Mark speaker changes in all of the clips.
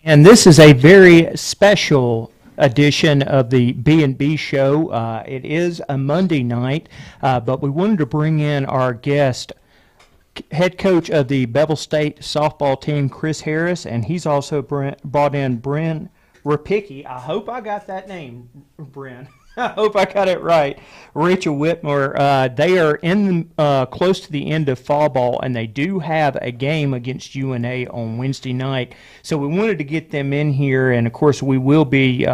Speaker 1: And this is a very special edition of the B&B show. It is a Monday night, but we wanted to bring in our guest, head coach of the Bevill State softball team, Chris Harris, and he's also brought in Bryn Rapicki. I hope I got that name, Bryn. I hope I got it right. Rachel Whitmore. They are in close to the end of fall ball, and they do have a game against UNA on Wednesday night. So we wanted to get them in here, and of course we will be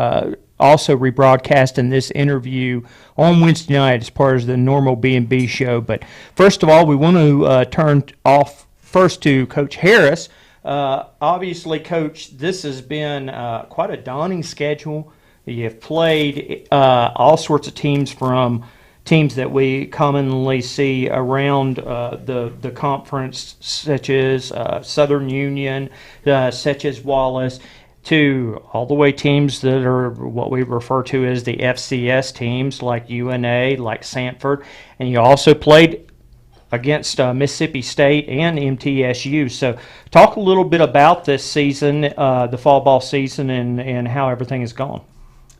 Speaker 1: also rebroadcasting this interview on Wednesday night as part of the normal B&B show. But first of all, we want to turn off first to Coach Harris. Obviously, Coach, this has been quite a daunting schedule. You've played all sorts of teams, from teams that we commonly see around the conference, such as Southern Union, such as Wallace, to all the way teams that are what we refer to as the FCS teams, like UNA, like Sanford. And you also played against Mississippi State and MTSU. So talk a little bit about this season, the fall ball season, and how everything has gone.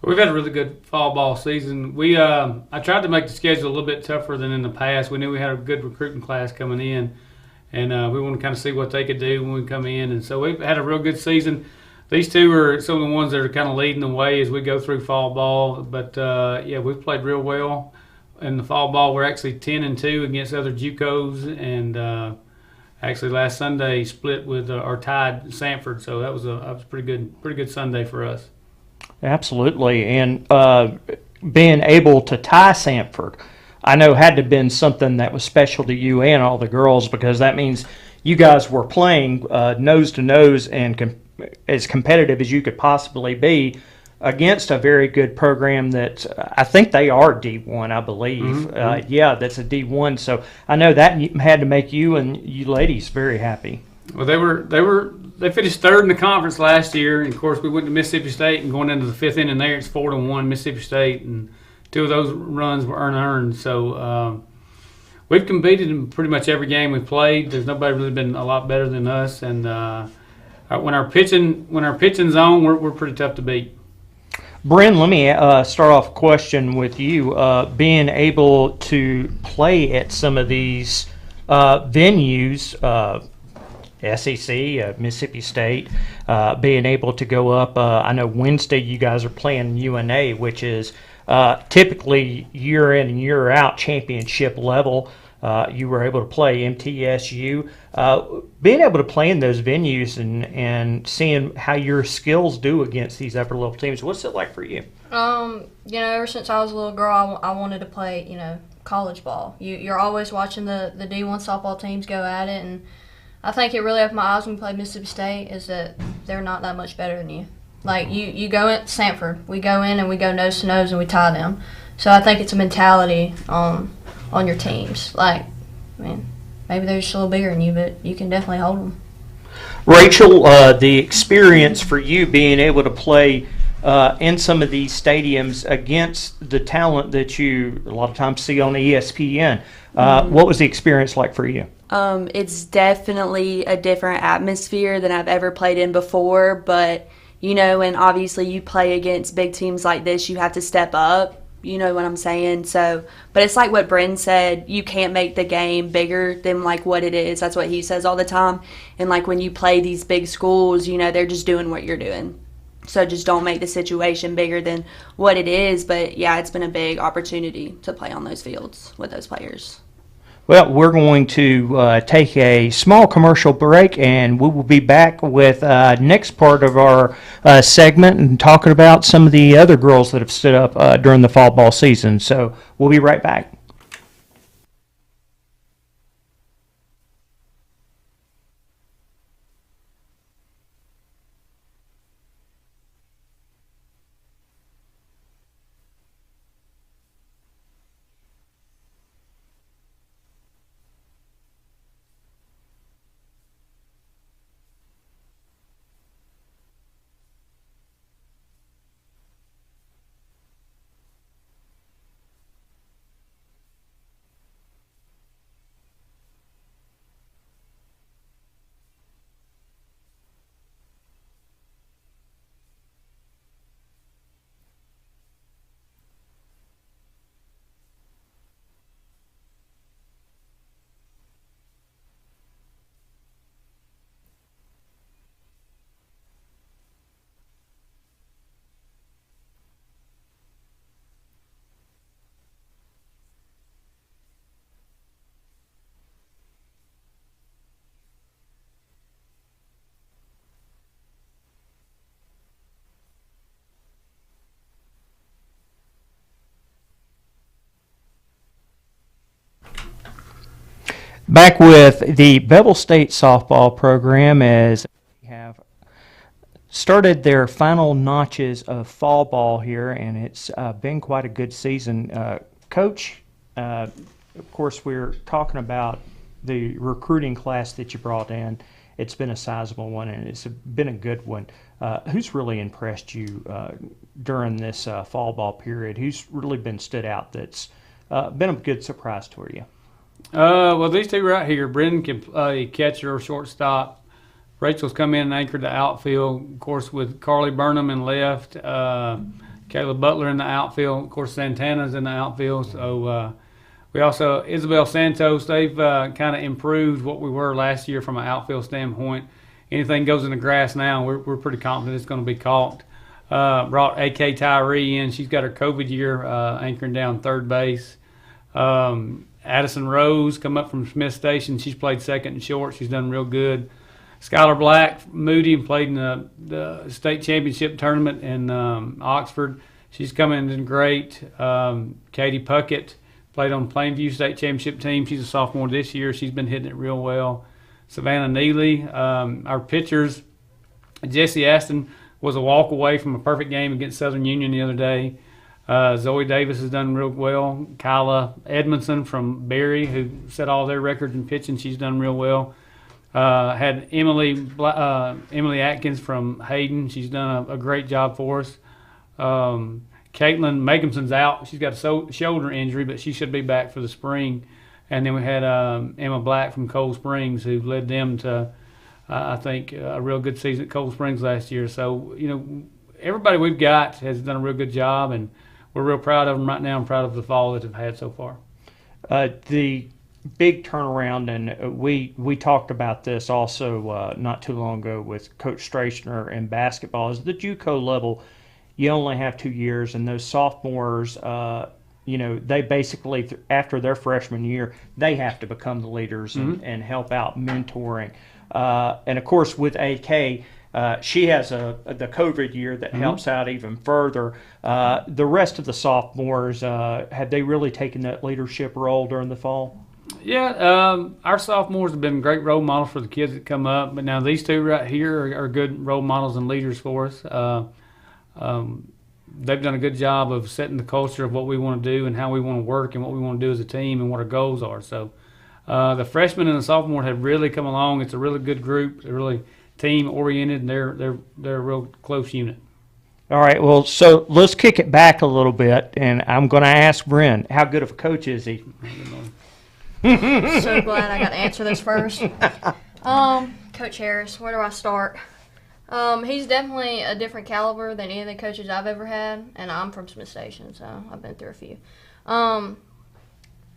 Speaker 2: We've had a really good fall ball season. I tried to make the schedule a little bit tougher than in the past. We knew we had a good recruiting class coming in, and we wanted to kind of see what they could do when we come in. And so we've had a real good season. These two are some of the ones that are kind of leading the way as we go through fall ball. But, we've played real well in the fall ball. We're actually 10-2 against other JUCOs, and actually last Sunday split with or tied Sanford. So that was a pretty good Sunday for us.
Speaker 1: Absolutely, and being able to tie Sanford, I know had to have been something that was special to you and all the girls, because that means you guys were playing nose to nose and as competitive as you could possibly be against a very good program that I think they are D1, I believe.
Speaker 2: Mm-hmm.
Speaker 1: That's a D1, so I know that had to make you and you ladies very happy.
Speaker 2: Well, they finished third in the conference last year, and of course we went to Mississippi State, and going into the fifth inning there, it's 4-1 Mississippi State, and two of those runs were earned. So we've competed in pretty much every game we've played. There's nobody really been a lot better than us, and when our pitching's on, we're pretty tough to beat.
Speaker 1: Bryn, let me start off a question with you. Being able to play at some of these venues, SEC, Mississippi State, being able to go up. I know Wednesday you guys are playing UNA, which is typically year in and year out championship level. You were able to play MTSU. Being able to play in those venues and seeing how your skills do against these upper level teams, what's it like for you?
Speaker 3: Ever since I was a little girl, I wanted to play, college ball. You're always watching the D1 softball teams go at it, and I think it really opened my eyes when we played Mississippi State is that they're not that much better than you. Like, you go at Sanford. We go in and we go nose to nose and we tie them. So I think it's a mentality on your teams. Like, maybe they're just a little bigger than you, but you can definitely hold them.
Speaker 1: Rachel, the experience for you being able to play in some of these stadiums against the talent that you a lot of times see on ESPN, what was the experience like for you?
Speaker 4: It's definitely a different atmosphere than I've ever played in before, but, and obviously you play against big teams like this, you have to step up, you know what I'm saying? So, but it's like what Bryn said, you can't make the game bigger than, like, what it is. That's what he says all the time. And, like, when you play these big schools, they're just doing what you're doing. So just don't make the situation bigger than what it is. But, yeah, it's been a big opportunity to play on those fields with those players.
Speaker 1: Well, we're going to take a small commercial break, and we will be back with next part of our segment and talking about some of the other girls that have stood up during the fall ball season. So we'll be right back. back with the Bevill State softball program as we have started their final notches of fall ball here, and it's been quite a good season. Coach, of course, we're talking about the recruiting class that you brought in. It's been a sizable one, and it's been a good one. Who's really impressed you during this fall ball period? Who's really been stood out that's been a good surprise for you?
Speaker 2: Well, these two right here, Brendan can play catcher or shortstop. Rachel's come in and anchored the outfield, of course, with Carly Burnham in left, Kayla Butler in the outfield. Of course, Santana's in the outfield. So we also, Isabel Santos, they've kind of improved what we were last year from an outfield standpoint. Anything goes in the grass now, we're pretty confident it's going to be caught. Brought A.K. Tyree in. She's got her COVID year anchoring down third base. Addison Rose come up from Smith Station. She's played second and short. She's done real good. Skylar Black, Moody, played in the state championship tournament in Oxford. She's coming in great. Katie Puckett played on Plainview State Championship team. She's a sophomore this year. She's been hitting it real well. Savannah Neely, our pitchers, Jesse Aston was a walk away from a perfect game against Southern Union the other day. Zoe Davis has done real well. Kyla Edmondson from Berry, who set all their records in pitching, she's done real well. Had Emily Atkins from Hayden. She's done a great job for us. Caitlin Megamson's out. She's got a shoulder injury, but she should be back for the spring. And then we had Emma Black from Cold Springs, who led them to, I think, a real good season at Cold Springs last year. So, everybody we've got has done a real good job, and we're real proud of them right now and proud of the fall that they've had so far.
Speaker 1: The big turnaround, and we talked about this also not too long ago with Coach Strachner in basketball, is the JUCO level. You only have 2 years, and those sophomores, they basically, after their freshman year, they have to become the leaders and help out mentoring. And, of course, with AK, she has the COVID year that helps out even further. The rest of the sophomores, have they really taken that leadership role during the fall?
Speaker 2: Yeah, our sophomores have been great role models for the kids that come up. But now these two right here are good role models and leaders for us. They've done a good job of setting the culture of what we want to do and how we want to work and what we want to do as a team and what our goals are. So the freshmen and the sophomores have really come along. It's a really good group. They're really team-oriented, and they're a real close unit.
Speaker 1: All right, well, so let's kick it back a little bit, and I'm going to ask Bryn, how good of a coach is he?
Speaker 3: So glad I got to answer this first. Coach Harris, where do I start? He's definitely a different caliber than any of the coaches I've ever had, and I'm from Smith Station, so I've been through a few.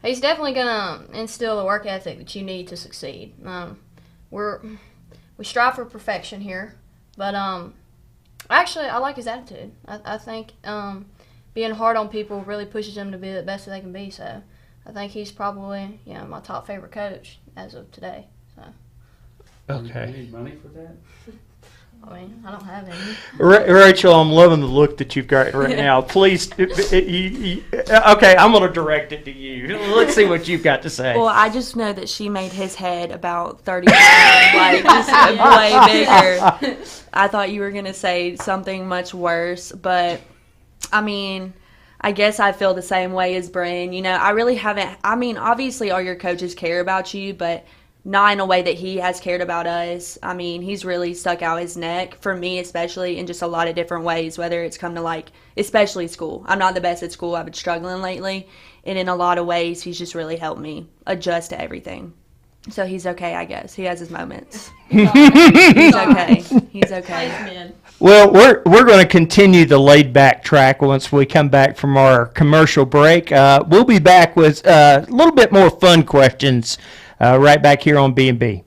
Speaker 3: He's definitely going to instill the work ethic that you need to succeed. We strive for perfection here, but actually I like his attitude. I think being hard on people really pushes them to be the best that they can be, so I think he's probably my top favorite coach as of today. So.
Speaker 1: Okay.
Speaker 2: You need money for that?
Speaker 3: I mean, I don't have any.
Speaker 1: Rachel, I'm loving the look that you've got right now. Please, okay, I'm going to direct it to you. Let's see what you've got to say.
Speaker 4: Well, I just know that she made his head about 30 pounds, like just way bigger. I thought you were going to say something much worse, but I mean, I guess I feel the same way as Bryn. I really haven't, obviously all your coaches care about you, but not in a way that he has cared about us. I mean, he's really stuck out his neck for me, especially in just a lot of different ways, whether it's come to especially school. I'm not the best at school. I've been struggling lately. And in a lot of ways, he's just really helped me adjust to everything. So he's okay, I guess. He has his moments. He's okay. He's okay.
Speaker 1: Well, we're going to continue the laid-back track once we come back from our commercial break. We'll be back with a little bit more fun questions right back here on B&B.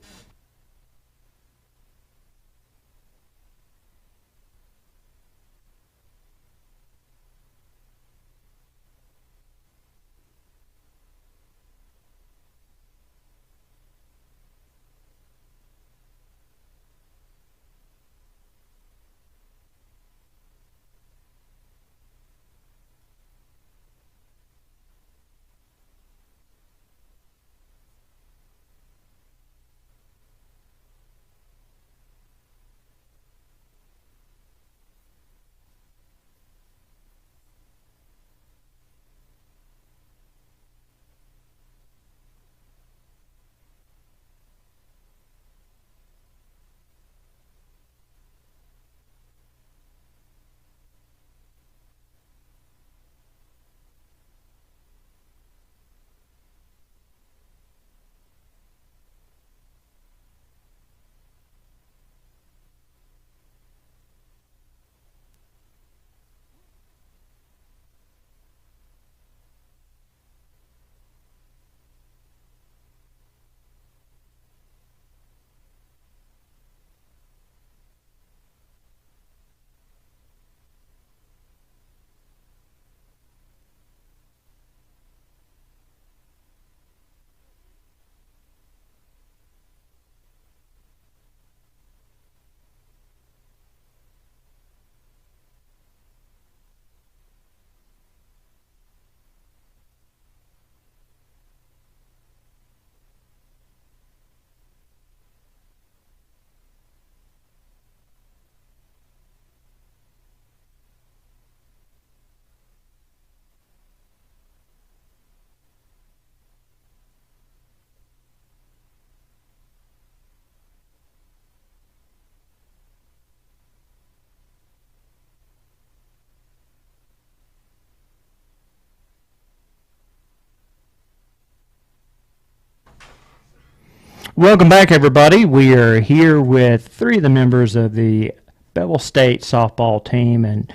Speaker 1: Welcome back, everybody. We are here with three of the members of the Bevill State softball team. And,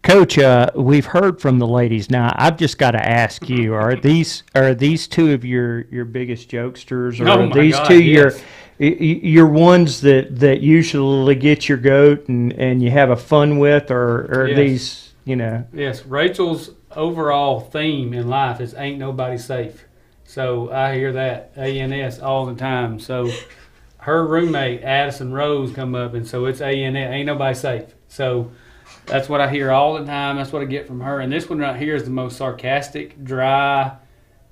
Speaker 1: Coach, we've heard from the ladies. Now, I've just got to ask you, are these two of your biggest jokesters? Or
Speaker 2: Oh,
Speaker 1: are
Speaker 2: my
Speaker 1: these
Speaker 2: God,
Speaker 1: two
Speaker 2: yes.
Speaker 1: your ones that usually get your goat and you have a fun with? Or are
Speaker 2: Yes.
Speaker 1: these, you know?
Speaker 2: Yes, Rachel's overall theme in life is ain't nobody safe. So I hear that ANS all the time. So her roommate Addison Rose come up, and so it's ANS, ain't nobody safe. So that's what I hear all the time. That's what I get from her. And this one right here is the most sarcastic, dry,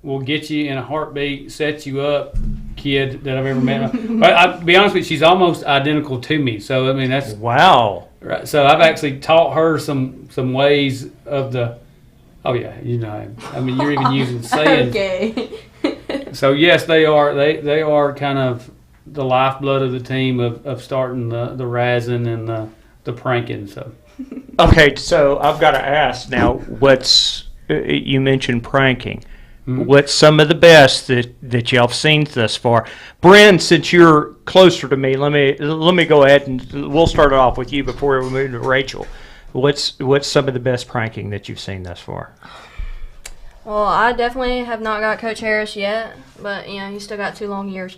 Speaker 2: will get you in a heartbeat, set you up kid that I've ever met. But I'll be honest with you, she's almost identical to me. So I mean that's
Speaker 1: Wow.
Speaker 2: right. So I've actually taught her some ways of the. Oh yeah, you know. I mean, you're even using sayings.
Speaker 4: Okay.
Speaker 2: So yes, they are. They are kind of the lifeblood of the team of starting the razzing and the pranking. So
Speaker 1: Okay, so I've got to ask now. What's you mentioned pranking?
Speaker 2: Mhm.
Speaker 1: What's some of the best that y'all have seen thus far? Bryn, since you're closer to me, let me go ahead and we'll start it off with you before we move to Rachel. What's some of the best pranking that you've seen thus far?
Speaker 3: Well, I definitely have not got Coach Harris yet, but you know he's still got 2 long years.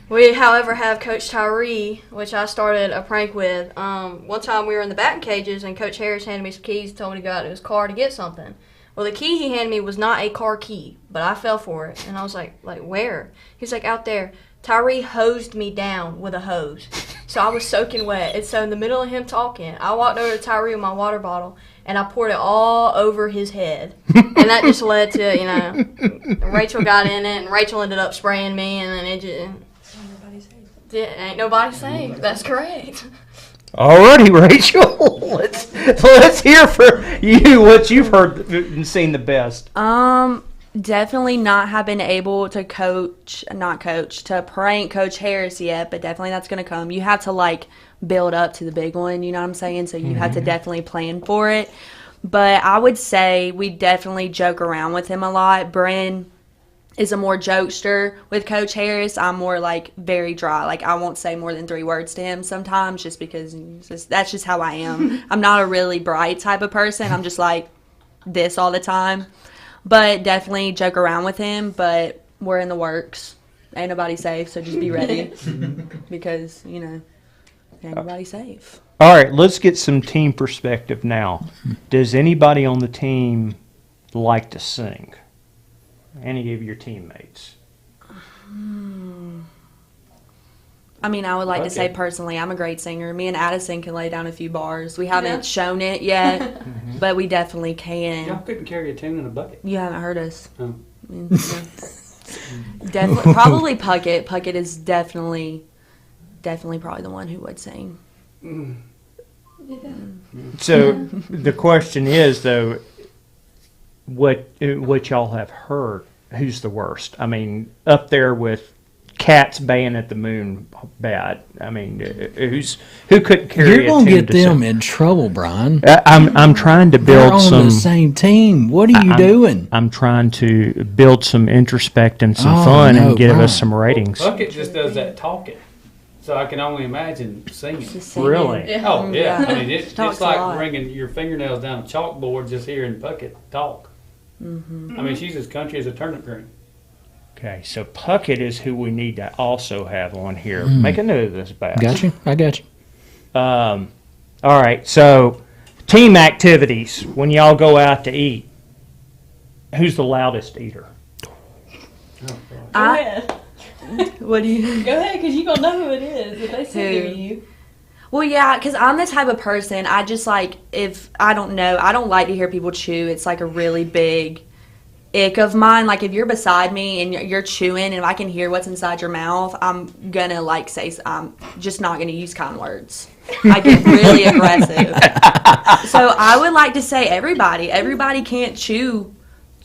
Speaker 3: We, however, have Coach Tyree, which I started a prank with. One time we were in the batting cages, and Coach Harris handed me some keys, told me to go out to his car to get something. Well, the key he handed me was not a car key, but I fell for it, and I was like where? He's like, out there. Tyree hosed me down with a hose, so I was soaking wet. And so in the middle of him talking, I walked over to Tyree with my water bottle, and I poured it all over his head. And that just led to, you know, Rachel got in it, and Rachel ended up spraying me, and then it just... Ain't nobody safe. That's correct.
Speaker 1: Alrighty, Rachel. let's hear from you what you've heard and seen the best.
Speaker 4: Definitely not have been able to prank Coach Harris yet, but definitely that's going to come. You have to like build up to the big one, you know what I'm saying? So you have to definitely plan for it. But I would say we definitely joke around with him a lot. Bryn is a more jokester with Coach Harris. I'm more like very dry. Like I won't say more than 3 words to him sometimes just because that's just how I am. I'm not a really bright type of person. I'm just like this all the time. But definitely joke around with him, but we're in the works. Ain't nobody safe, so just be ready because, you know, ain't nobody safe.
Speaker 1: All right, let's get some team perspective now. Does anybody on the team like to sing? Any of your teammates?
Speaker 4: I mean, I would like to say
Speaker 2: Okay.
Speaker 4: personally, I'm a great singer. Me and Addison can lay down a few bars. We haven't shown it yet, but we definitely
Speaker 2: y'all
Speaker 4: can.
Speaker 2: couldn't carry a tune in a bucket.
Speaker 4: You haven't heard us.
Speaker 2: Oh.
Speaker 4: I mean, definitely, probably Puckett. Puckett is definitely probably the one who would sing.
Speaker 1: So the question is, though, what y'all have heard, who's the worst? I mean, up there with cats baying at the moon bad. I mean, who couldn't carry
Speaker 5: You're
Speaker 1: a
Speaker 5: gonna
Speaker 1: tune
Speaker 5: get
Speaker 1: to
Speaker 5: them
Speaker 1: sing?
Speaker 5: in trouble, Brian.
Speaker 1: I'm trying to
Speaker 5: They're
Speaker 1: build
Speaker 5: on
Speaker 1: some.
Speaker 5: the same team. What are you doing?
Speaker 1: I'm trying to build some introspect and some
Speaker 5: Oh,
Speaker 1: fun
Speaker 5: no,
Speaker 1: and give
Speaker 5: Brian.
Speaker 1: us some ratings.
Speaker 2: Bucket just does that talking, so I can only imagine singing.
Speaker 4: Just singing.
Speaker 1: Really?
Speaker 2: Oh yeah, I mean it's
Speaker 4: Talks a
Speaker 2: like
Speaker 4: lot.
Speaker 2: bringing your fingernails down a chalkboard just hearing Puckett talk. I mean she's as country as a turnip green.
Speaker 1: Okay, so Puckett is who we need to also have on here. Make a note of this, Bass.
Speaker 5: Got you? I got you.
Speaker 1: All right, so team activities when y'all go out to eat. Who's the loudest eater?
Speaker 4: What do you?
Speaker 6: Go ahead, because you're going to know who it is if they say it to you.
Speaker 4: Well, yeah, because I'm the type of person, I just like, if, I don't know, I don't like to hear people chew. It's like a really big ick of mine. Like, if you're beside me and you're chewing and if I can hear what's inside your mouth, I'm going to, like, I'm just not going to use kind words. I get really aggressive. So I would like to say everybody can't chew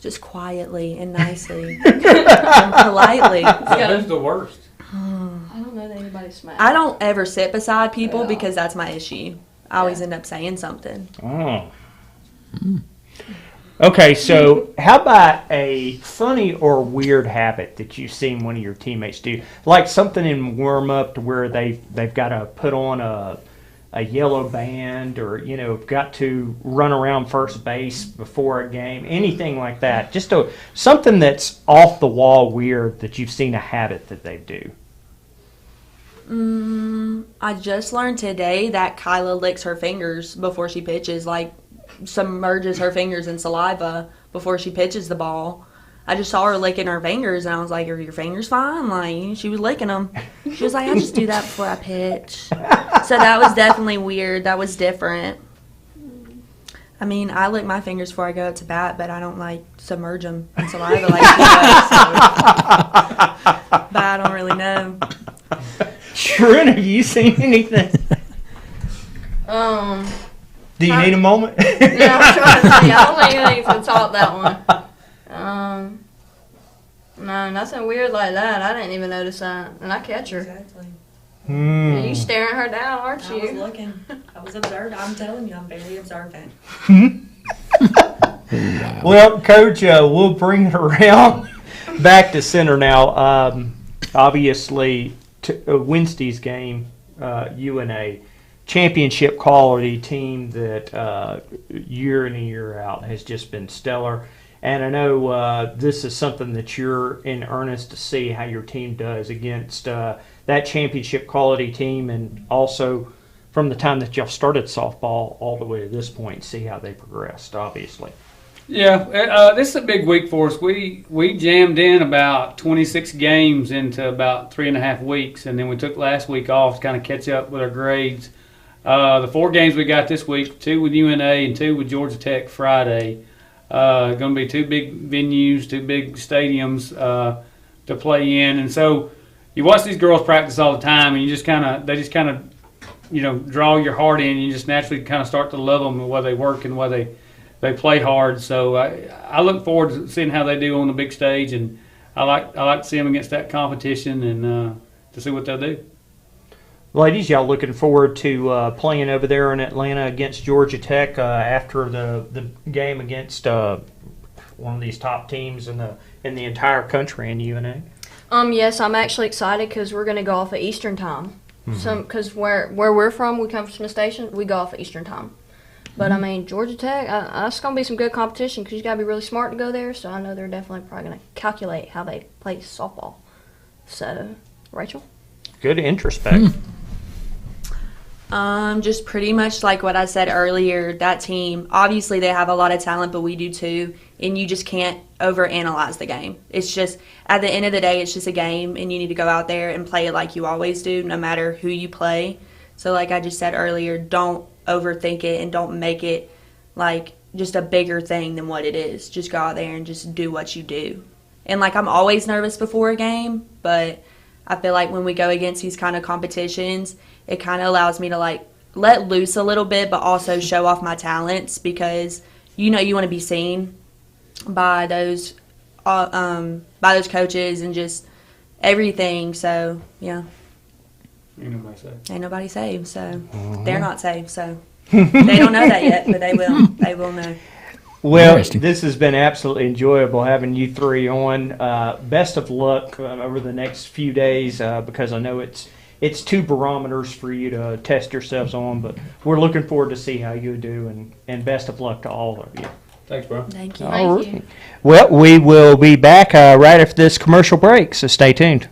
Speaker 4: just quietly and nicely and politely.
Speaker 2: Who's the worst?
Speaker 3: I don't know that anybody smacked.
Speaker 4: I don't ever sit beside people
Speaker 3: Yeah.
Speaker 4: because that's my issue. I always end up saying something.
Speaker 1: Oh. Okay, so how about a funny or weird habit that you've seen one of your teammates do? Like something in warm up to where they've got to put on a yellow band, or got to run around first base before a game, anything like that. Just something that's off the wall weird that you've seen a habit that they do.
Speaker 4: I just learned today that Kyla licks her fingers before she pitches, like submerges her fingers in saliva before she pitches the ball. I just saw her licking her fingers, and I was like, "Are your fingers fine?" Like, she was licking them. She was like, "I just do that before I pitch." So that was definitely weird. That was different. I mean, I lick my fingers before I go up to bat, but I don't like submerge them in saliva like she does. So. But I don't really know.
Speaker 1: Sharon, have you seen anything? Do you need a moment?
Speaker 3: No, I'm trying to think. I don't think anything's gonna top that one. No, nothing weird like that. I didn't even notice that, and I catch her.
Speaker 6: Exactly.
Speaker 3: Yeah, you staring her down, aren't
Speaker 6: I was
Speaker 3: you?
Speaker 6: looking. I was observant. I'm telling you, I'm very observant.
Speaker 1: Well, Coach, we'll bring it around back to center now. Obviously, Wednesday's game, UNA, championship quality team that year in and year out has just been stellar. And I know this is something that you're in earnest to see how your team does against that championship quality team, and also from the time that y'all started softball all the way to this point, see how they progressed, obviously.
Speaker 2: Yeah, this is a big week for us. We jammed in about 26 games into about 3.5 weeks, and then we took last week off to kind of catch up with our grades. The 4 games we got this week, 2 with UNA and 2 with Georgia Tech Friday. Going to be 2 big venues, 2 big stadiums to play in, and so you watch these girls practice all the time, and they just kind of draw your heart in. And you just naturally kind of start to love them, the way they work and the way they play hard. So I look forward to seeing how they do on the big stage, and I like to see them against that competition and to see what they'll do.
Speaker 1: Ladies, y'all looking forward to playing over there in Atlanta against Georgia Tech after the game against one of these top teams in the entire country in UNA?
Speaker 3: Yes, I'm actually excited because we're gonna go off at Eastern time. Because where we're from, we come from the station, we go off at Eastern time. But I mean, Georgia Tech, that's gonna be some good competition because you gotta be really smart to go there. So I know they're definitely probably gonna calculate how they play softball. So, Rachel,
Speaker 1: good introspect.
Speaker 4: Just pretty much like what I said earlier, that team, obviously they have a lot of talent, but we do too, and you just can't overanalyze the game. It's just, at the end of the day, it's just a game, and you need to go out there and play it like you always do, no matter who you play. So like I just said earlier, don't overthink it and don't make it like just a bigger thing than what it is. Just go out there and just do what you do. And like, I'm always nervous before a game, but I feel like when we go against these kind of competitions, it kind of allows me to like let loose a little bit, but also show off my talents, because you want to be seen by those coaches and just everything. So yeah, ain't nobody saved. So they're not saved. So they don't know that yet, but they will. They will know.
Speaker 1: Well, this has been absolutely enjoyable having you three on. Best of luck over the next few days because I know it's 2 barometers for you to test yourselves on, but we're looking forward to see how you do, and best of luck to all of you.
Speaker 2: Thanks, bro.
Speaker 4: Thank you.
Speaker 3: Thank you.
Speaker 1: Well, we will be back right after this commercial break, so stay tuned.